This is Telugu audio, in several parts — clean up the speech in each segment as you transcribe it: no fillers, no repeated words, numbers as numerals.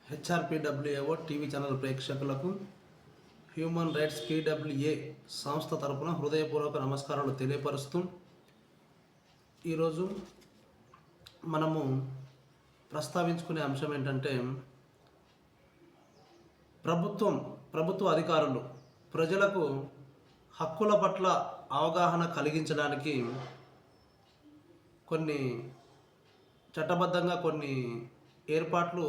హెచ్ఆర్పిడబ్ల్యూఏఓ టీవీ ఛానల్ ప్రేక్షకులకు హ్యూమన్ రైట్స్ పీడబ్ల్యూఏ సంస్థ తరపున హృదయపూర్వక నమస్కారాలు తెలియపరుస్తూ ఈరోజు మనము ప్రస్తావించుకునే అంశం ఏంటంటే ప్రభుత్వ అధికారులు ప్రజలకు హక్కుల పట్ల అవగాహన కలిగించడానికి కొన్ని చట్టబద్ధంగా కొన్ని ఏర్పాట్లు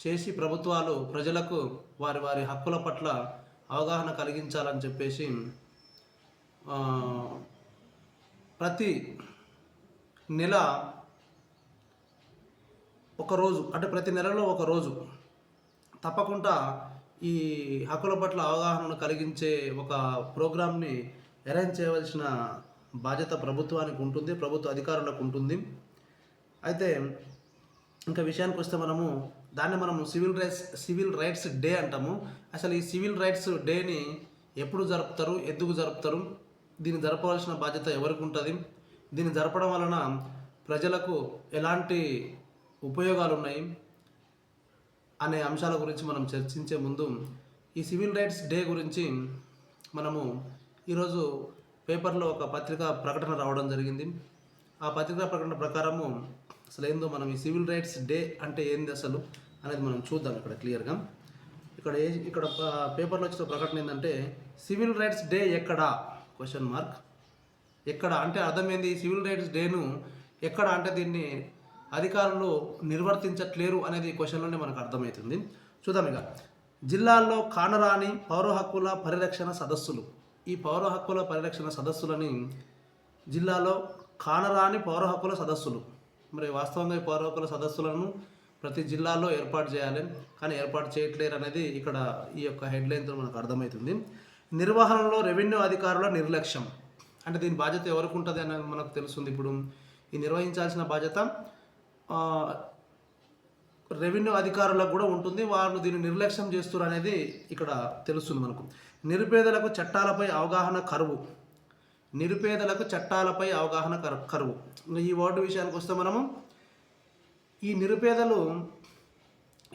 చేసి ప్రభుత్వాలు ప్రజలకు వారి వారి హక్కుల పట్ల అవగాహన కలిగించాలని చెప్పేసి ప్రతి నెల ఒకరోజు అంటే ప్రతి నెలలో ఒకరోజు తప్పకుండా ఈ హక్కుల పట్ల అవగాహనను కలిగించే ఒక ప్రోగ్రామ్ని అరేంజ్ చేయవలసిన బాధ్యత ప్రభుత్వానికి ఉంటుంది, ప్రభుత్వ అధికారులకు ఉంటుంది. అయితే ఇంకా విషయానికి వస్తే మనము సివిల్ రైట్స్ డే అంటాము. అసలు ఈ సివిల్ రైట్స్ డేని ఎప్పుడు జరుపుతారు, ఎందుకు జరుపుతారు, దీన్ని జరపవలసిన బాధ్యత ఎవరికి ఉంటుంది, దీన్ని జరపడం వలన ప్రజలకు ఎలాంటి ఉపయోగాలు ఉన్నాయి అనే అంశాల గురించి మనం చర్చించే ముందు ఈ సివిల్ రైట్స్ డే గురించి మనము ఈరోజు పేపర్లో ఒక పత్రికా ప్రకటన రావడం జరిగింది. ఆ పత్రికా ప్రకటన ప్రకారము అసలు ఏందో మనం ఈ సివిల్ రైట్స్ డే అంటే ఏంది అసలు అనేది మనం చూద్దాం. ఇక్కడ క్లియర్గా ఇక్కడ పేపర్లో వచ్చిన ప్రకటన ఏంటంటే సివిల్ రైట్స్ డే ఎక్కడా క్వశ్చన్ మార్క్. ఎక్కడ అంటే అర్థమైంది, సివిల్ రైట్స్ డేను ఎక్కడ అంటే దీన్ని అధికారులు నిర్వర్తించట్లేరు అనేది క్వశ్చన్లోనే మనకు అర్థమవుతుంది. చూద్దాం. ఇక జిల్లాల్లో కానరాని పౌర హక్కుల పరిరక్షణ సదస్సులు. ఈ పౌర హక్కుల పరిరక్షణ సదస్సులని జిల్లాలో కానరాని పౌర హక్కుల సదస్సులు, మరి వాస్తవంగా ఈ పౌర హక్కుల సదస్సులను ప్రతి జిల్లాలో ఏర్పాటు చేయాలి, కానీ ఏర్పాటు చేయట్లేరు అనేది ఇక్కడ ఈ యొక్క హెడ్లైన్తో మనకు అర్థమవుతుంది. నిర్వహణలో రెవెన్యూ అధికారుల నిర్లక్ష్యం. అంటే దీని బాధ్యత ఎవరికి ఉంటుంది అనేది మనకు తెలుస్తుంది. ఇప్పుడు ఈ నిర్వహించాల్సిన బాధ్యత రెవెన్యూ అధికారులకు కూడా ఉంటుంది, వాళ్ళు దీన్ని నిర్లక్ష్యం చేస్తారు అనేది ఇక్కడ తెలుస్తుంది మనకు. నిరుపేదలకు చట్టాలపై అవగాహన కరువు. నిరుపేదలకు చట్టాలపై అవగాహన కరువు. ఈ వర్డ్ విషయానికి వస్తే మనము ఈ నిరుపేదలు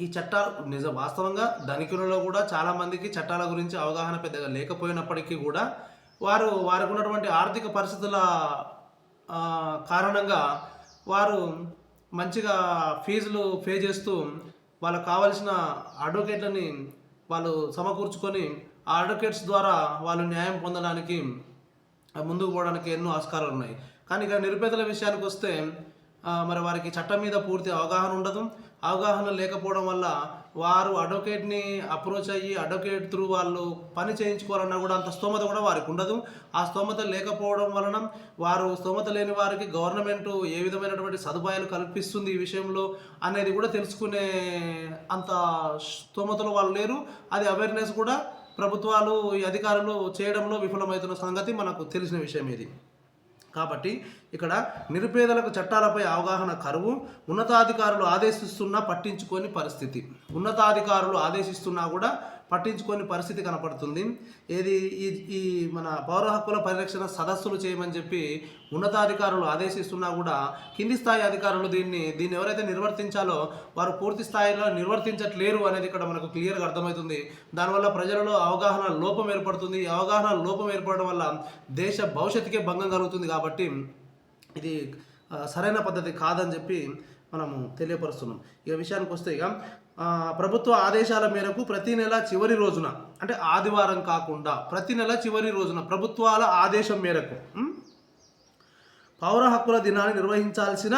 ఈ చట్టాలు వాస్తవంగా ధనికులలో కూడా చాలామందికి చట్టాల గురించి అవగాహన పెద్దగా లేకపోయినప్పటికీ కూడా వారికి ఉన్నటువంటి ఆర్థిక పరిస్థితుల కారణంగా వారు మంచిగా ఫీజులు పే చేస్తూ వాళ్ళకు కావాల్సిన అడ్వకేట్లని వాళ్ళు సమకూర్చుకొని ఆ అడ్వకేట్స్ ద్వారా వాళ్ళు న్యాయం పొందడానికి ముందుకు పోవడానికి ఎన్నో ఆస్కారాలు ఉన్నాయి. కానీ ఇక నిరుపేదల విషయానికి వస్తే మరి వారికి చట్టం మీద పూర్తి అవగాహన ఉండదు. అవగాహన లేకపోవడం వల్ల వారు అడ్వకేట్ని అప్రోచ్ అయ్యి అడ్వకేట్ త్రూ వాళ్ళు పని చేయించుకోవాలన్నా కూడా అంత స్తోమత కూడా వారికి ఉండదు. ఆ స్తోమత లేకపోవడం వలన స్తోమత లేని వారికి గవర్నమెంట్ ఏ విధమైనటువంటి సదుపాయాలు కల్పిస్తుంది ఈ విషయంలో అనేది కూడా తెలుసుకునే అంత స్తోమతలో వాళ్ళు లేరు. అది అవేర్నెస్ కూడా ప్రభుత్వాలు ఈ అధికారులు చేయడంలో విఫలమవుతున్న సంగతి మనకు తెలిసిన విషయం ఇది. కాబట్టి ఇక్కడ నిరుపేదలకు చట్టాలపై అవగాహన కరువు. ఉన్నతాధికారులు ఆదేశిస్తున్నా పట్టించుకోని పరిస్థితి. ఉన్నతాధికారులు ఆదేశిస్తున్నా కూడా పట్టించుకోని పరిస్థితి కనపడుతుంది. ఏది ఈ మన పౌర హక్కుల పరిరక్షణ సదస్సులు చేయమని చెప్పి ఉన్నతాధికారులు ఆదేశిస్తున్నా కూడా కింది స్థాయి అధికారులు దీన్ని ఎవరైతే నిర్వర్తించాలో వారు పూర్తి స్థాయిలో నిర్వర్తించట్లేరు అనేది ఇక్కడ మనకు క్లియర్గా అర్థమవుతుంది. దానివల్ల ప్రజలలో అవగాహన లోపం ఏర్పడుతుంది. అవగాహన లోపం ఏర్పడడం వల్ల దేశ భవిష్యత్తుకే భంగం కలుగుతుంది. కాబట్టి ఇది సరైన పద్ధతి కాదని చెప్పి మనము తెలియపరుస్తున్నాం. ఈ విషయానికి వస్తే ఇక ప్రభుత్వ ఆదేశాల మేరకు ప్రతి నెల చివరి రోజున, అంటే ఆదివారం కాకుండా ప్రతి నెల చివరి రోజున ప్రభుత్వాల ఆదేశం మేరకు పౌర హక్కుల దినాన్ని నిర్వహించాల్సిన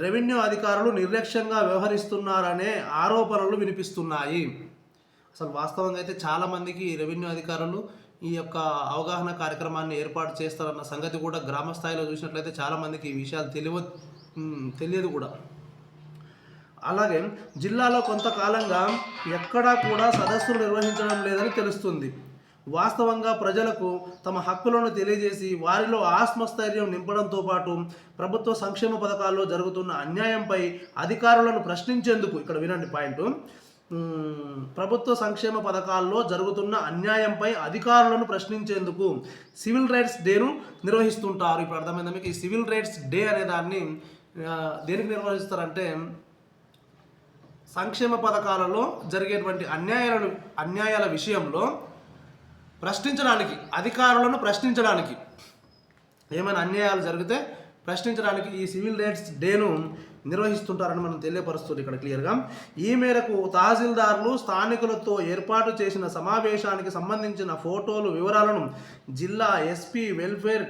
రెవెన్యూ అధికారులు నిర్లక్ష్యంగా వ్యవహరిస్తున్నారనే ఆరోపణలు వినిపిస్తున్నాయి. అసలు వాస్తవంగా అయితే చాలామందికి రెవెన్యూ అధికారులు ఈ యొక్క అవగాహన కార్యక్రమాన్ని ఏర్పాటు చేస్తారన్న సంగతి కూడా గ్రామ స్థాయిలో చూసినట్లయితే చాలామందికి ఈ విషయాలు తెలియదు కూడా. అలాగే జిల్లాలో కొంతకాలంగా ఎక్కడా కూడా సదస్సులు నిర్వహించడం లేదని తెలుస్తుంది. వాస్తవంగా ప్రజలకు తమ హక్కులను తెలియజేసి వారిలో ఆత్మస్థైర్యం నింపడంతో పాటు ప్రభుత్వ సంక్షేమ పథకాల్లో జరుగుతున్న అన్యాయంపై అధికారులను ప్రశ్నించేందుకు, ఇక్కడ వినండి పాయింట్, ప్రభుత్వ సంక్షేమ పథకాల్లో జరుగుతున్న అన్యాయంపై అధికారులను ప్రశ్నించేందుకు సివిల్ రైట్స్ డేను నిర్వహిస్తుంటారు. ఇప్పుడు అర్థమైందా మీకు? ఈ సివిల్ రైట్స్ డే అనే దాన్ని దేనికి నిర్వహిస్తారంటే సంక్షేమ పథకాలలో జరిగేటువంటి అన్యాయాల విషయంలో ప్రశ్నించడానికి, అధికారులను ప్రశ్నించడానికి, ఏమైనా అన్యాయాలు జరిగితే ప్రశ్నించడానికి ఈ సివిల్ రైట్స్ డేను నిర్వహిస్తుంటారని మనం తెలియపరుస్తుంది ఇక్కడ క్లియర్గా. ఈ మేరకు తహసీల్దార్లు స్థానికులతో ఏర్పాటు చేసిన సమావేశానికి సంబంధించిన ఫోటోలు, వివరాలను జిల్లా ఎస్పీ వెల్ఫేర్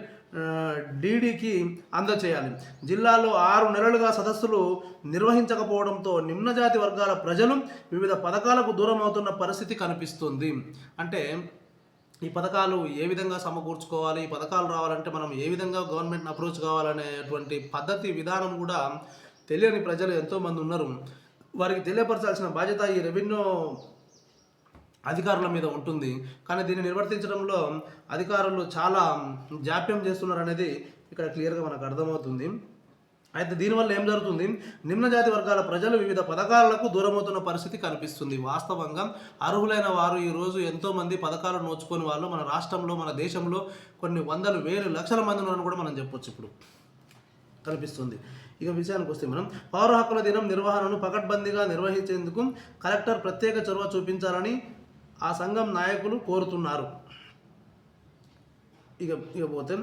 డీడీకి అందజేయాలి. జిల్లాలో 6 నెలలుగా సదస్సులు నిర్వహించకపోవడంతో నిమ్నజాతి వర్గాల ప్రజలు వివిధ పథకాలకు దూరం అవుతున్న పరిస్థితి కనిపిస్తుంది. అంటే ఈ పథకాలు ఏ విధంగా సమకూర్చుకోవాలి, ఈ పథకాలు రావాలంటే మనం ఏ విధంగా గవర్నమెంట్ని అప్రోచ్ కావాలనేటువంటి పద్ధతి విధానం కూడా తెలియని ప్రజలు ఎంతోమంది ఉన్నారు. వారికి తెలియపరచాల్సిన బాధ్యత ఈ రెవెన్యూ అధికారుల మీద ఉంటుంది. కానీ దీన్ని నిర్వర్తించడంలో అధికారులు చాలా జాప్యం చేస్తున్నారు అనేది ఇక్కడ క్లియర్గా మనకు అర్థమవుతుంది. అయితే దీనివల్ల ఏం జరుగుతుంది, నిమ్నజాతి వర్గాల ప్రజలు వివిధ పథకాలకు దూరమవుతున్న పరిస్థితి కనిపిస్తుంది. వాస్తవంగా అర్హులైన వారు ఈరోజు ఎంతోమంది పథకాలు నోచుకొని వాళ్ళు మన రాష్ట్రంలో, మన దేశంలో కొన్ని వందలు, వేలు, లక్షల మంది ఉన్నారని కూడా మనం చెప్పొచ్చు ఇప్పుడు కనిపిస్తుంది. ఇక విషయానికి వస్తే మనం పౌర హక్కుల దినం నిర్వహణను పకడ్బందీగా నిర్వహించేందుకు కలెక్టర్ ప్రత్యేక చొరవ చూపించాలని ఆ సంఘం నాయకులు కోరుతున్నారు. ఇక పోతే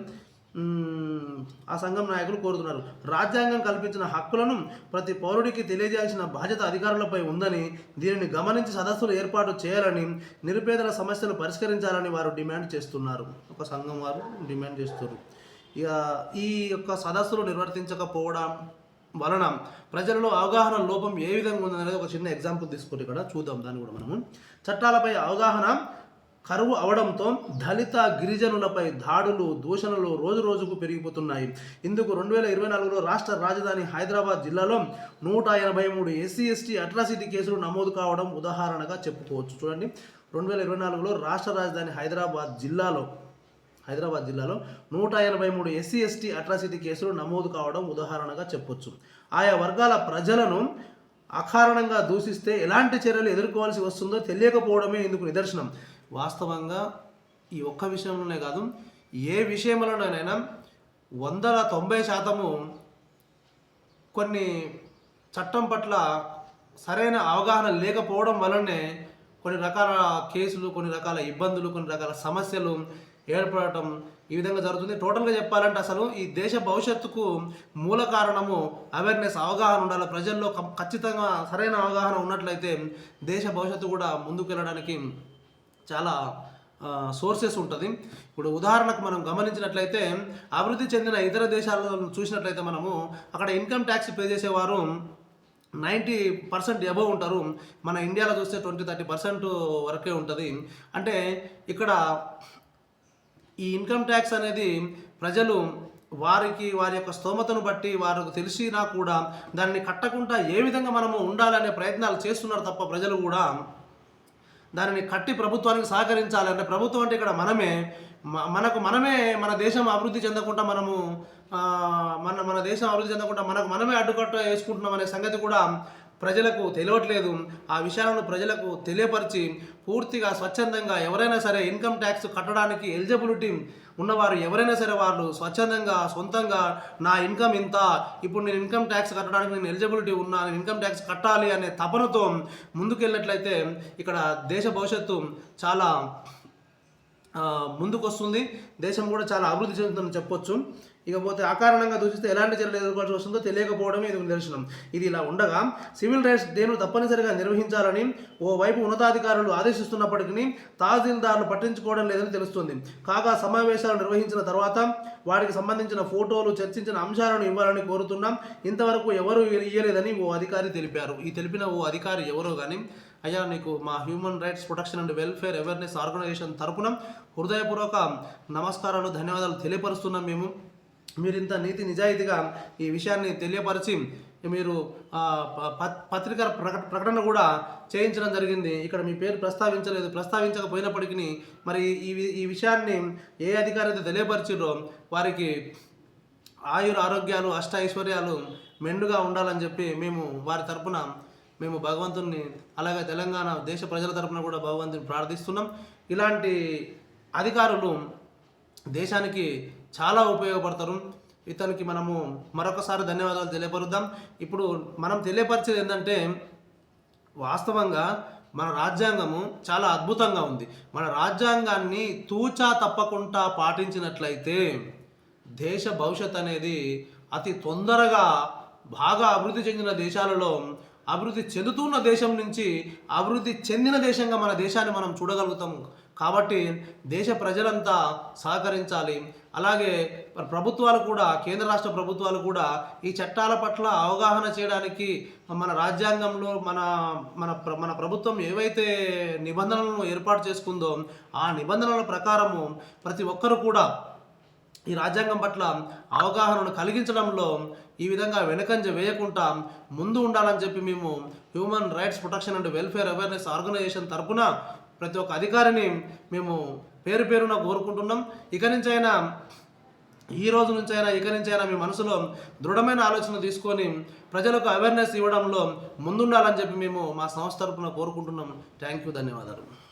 ఆ సంఘం నాయకులు కోరుతున్నారు. రాజ్యాంగం కల్పించిన హక్కులను ప్రతి పౌరుడికి తెలియజేయాల్సిన బాధ్యత అధికారులపై ఉందని, దీనిని గమనించి సదస్సులు ఏర్పాటు చేయాలని, నిరుపేదల సమస్యలు పరిష్కరించాలని వారు డిమాండ్ చేస్తున్నారు. ఒక సంఘం వారు డిమాండ్ చేస్తున్నారు. ఇక ఈ యొక్క సదస్సులు నిర్వర్తించకపోవడం వలన ప్రజలలో అవగాహన లోపం ఏ విధంగా ఉందనేది ఒక చిన్న ఎగ్జాంపుల్ తీసుకుంటే ఇక్కడ చూద్దాం. దాన్ని కూడా మనము చట్టాలపై అవగాహన కరువు అవడంతో దళిత గిరిజనులపై దాడులు, దూషణలు రోజు రోజుకు పెరిగిపోతున్నాయి. ఇందుకు 2024లో రాష్ట్ర రాజధాని హైదరాబాద్ జిల్లాలో 183 SC/ST అట్రాసిటీ కేసులు నమోదు కావడం ఉదాహరణగా చెప్పుకోవచ్చు. చూడండి, 2024లో రాష్ట్ర రాజధాని హైదరాబాద్ జిల్లాలో 183 SC/ST అట్రాసిటీ కేసులు నమోదు కావడం ఉదాహరణగా చెప్పొచ్చు. ఆయా వర్గాల ప్రజలను అకారణంగా దూషిస్తే ఎలాంటి చర్యలు ఎదుర్కోవాల్సి వస్తుందో తెలియకపోవడమే ఇందుకు నిదర్శనం. వాస్తవంగా ఈ ఒక్క విషయంలోనే కాదు, ఏ విషయంలోనైనా 190% కొన్ని చట్టం పట్ల సరైన అవగాహన లేకపోవడం వలనే కొన్ని రకాల కేసులు, కొన్ని రకాల ఇబ్బందులు, కొన్ని రకాల సమస్యలు ఏర్పడటం ఈ విధంగా జరుగుతుంది. టోటల్గా చెప్పాలంటే అసలు ఈ దేశ భవిష్యత్తుకు మూల కారణము అవేర్నెస్, అవగాహన ఉండాలి. ప్రజల్లో ఖచ్చితంగా సరైన అవగాహన ఉన్నట్లయితే దేశ భవిష్యత్తు కూడా ముందుకు వెళ్ళడానికి చాలా సోర్సెస్ ఉంటుంది. ఇప్పుడు ఉదాహరణకు మనం గమనించినట్లయితే అభివృద్ధి చెందిన ఇతర దేశాలను చూసినట్లయితే మనము అక్కడ ఇన్కమ్ ట్యాక్స్ పే చేసేవారు 90% అబవ్ ఉంటారు. మన ఇండియాలో చూస్తే 20-30% వరకే ఉంటుంది. అంటే ఇక్కడ ఈ ఇన్కమ్ ట్యాక్స్ అనేది ప్రజలు వారి యొక్క స్తోమతను బట్టి వారికి తెలిసినా కూడా దాన్ని కట్టకుండా ఏ విధంగా మనము ఉండాలనే ప్రయత్నాలు చేస్తున్నారు తప్ప ప్రజలు కూడా దానిని కట్టి ప్రభుత్వానికి సహకరించాలి. అంటే ప్రభుత్వం అంటే ఇక్కడ మనమే మన దేశం అభివృద్ధి చెందకుండా మన దేశం అభివృద్ధి చెందకుండా మనమే అడ్డుకట్ట వేసుకుంటున్నాం అనే సంగతి కూడా ప్రజలకు తెలియట్లేదు. ఆ విషయాలను ప్రజలకు తెలియపరిచి పూర్తిగా స్వచ్ఛందంగా ఎవరైనా సరే ఇన్కమ్ ట్యాక్స్ కట్టడానికి ఎలిజిబిలిటీ ఉన్నవారు ఎవరైనా సరే వాళ్ళు స్వచ్ఛందంగా సొంతంగా నా ఇన్కమ్ ఇంత, ఇప్పుడు నేను ఇన్కమ్ ట్యాక్స్ కట్టడానికి నేను ఎలిజిబిలిటీ ఉన్నా, నేను ఇన్కమ్ ట్యాక్స్ కట్టాలి అనే తపనతో ముందుకెళ్ళినట్లయితే ఇక్కడ దేశ భవిష్యత్తు చాలా ముందుకు వస్తుంది. దేశం కూడా చాలా అభివృద్ధి చెందుతుందని చెప్పొచ్చు. ఇకపోతే అకారణంగా దూషిస్తే ఎలాంటి చర్యలు ఎదుర్కోవాల్సి వస్తుందో తెలియకపోవడమే ఇది నిదర్శనం. ఇది ఇలా ఉండగా సివిల్ రైట్స్ డేను తప్పనిసరిగా నిర్వహించాలని ఓవైపు ఉన్నతాధికారులు ఆదేశిస్తున్నప్పటికీ తహసీల్దార్లు పట్టించుకోవడం లేదని తెలుస్తుంది. కాగా సమావేశాలు నిర్వహించిన తర్వాత వాటికి సంబంధించిన ఫోటోలు, చర్చించిన అంశాలను ఇవ్వాలని కోరుతున్నాం. ఇంతవరకు ఎవరు ఇయ్యలేదని ఓ అధికారి తెలిపారు. ఈ తెలిపిన ఓ అధికారి ఎవరో కానీ, అయ్యా నీకు మా human rights protection and welfare awareness organisation తరపున హృదయపూర్వక నమస్కారాలు, ధన్యవాదాలు తెలియపరుస్తున్నాం. మీరు ఇంత నీతి నిజాయితీగా ఈ విషయాన్ని తెలియపరిచి మీరు పత్రికా ప్రకటన కూడా చేయించడం జరిగింది. ఇక్కడ మీ పేరు ప్రస్తావించకపోయినప్పటికీ మరి ఈ విషయాన్ని ఏ అధికారి అయితే తెలియపరిచిరో వారికి ఆరోగ్యాలు, ఐశ్వర్యాలు మెండుగా ఉండాలని చెప్పి వారి తరపున భగవంతుని, అలాగే తెలంగాణ దేశ ప్రజల తరపున కూడా భగవంతుని ప్రార్థిస్తున్నాం. ఇలాంటి అధికారులు దేశానికి చాలా ఉపయోగపడతారు. ఇతనికి మనము మరొకసారి ధన్యవాదాలు తెలియపరుద్దాం. ఇప్పుడు మనం తెలియపరిచేది ఏంటంటే వాస్తవంగా మన రాజ్యాంగము చాలా అద్భుతంగా ఉంది. మన రాజ్యాంగాన్ని తూచా తప్పకుండా పాటించినట్లయితే దేశ భవిష్యత్ అనేది అతి తొందరగా బాగా అభివృద్ధి చెందిన దేశాలలో అభివృద్ధి చెందుతున్న దేశం నుంచి అభివృద్ధి చెందిన దేశంగా మన దేశాన్ని మనం చూడగలుగుతాం. కాబట్టి దేశ ప్రజలంతా సహకరించాలి. అలాగే ప్రభుత్వాలు కూడా, కేంద్ర రాష్ట్ర ప్రభుత్వాలు కూడా ఈ చట్టాల పట్ల అవగాహన చేయడానికి మన రాజ్యాంగంలో మన మన మన ప్రభుత్వం ఏవైతే నిబంధనలను ఏర్పాటు చేసుకుందో ఆ నిబంధనల ప్రకారము ప్రతి ఒక్కరు కూడా ఈ రాజ్యాంగం పట్ల అవగాహనను కలిగించడంలో ఈ విధంగా వెనకంజ వేయకుండా ముందు ఉండాలని చెప్పి మేము human rights protection and welfare awareness organisation తరపున ప్రతి ఒక్క అధికారిని మేము పేరు పేరున కోరుకుంటున్నాం. ఇక నుంచైనా మీ మనసులో దృఢమైన ఆలోచన తీసుకొని ప్రజలకు అవేర్నెస్ ఇవ్వడంలో ముందుండాలని చెప్పి మేము మా సంస్థ తరపున కోరుకుంటున్నాం. థ్యాంక్ యూ, ధన్యవాదాలు.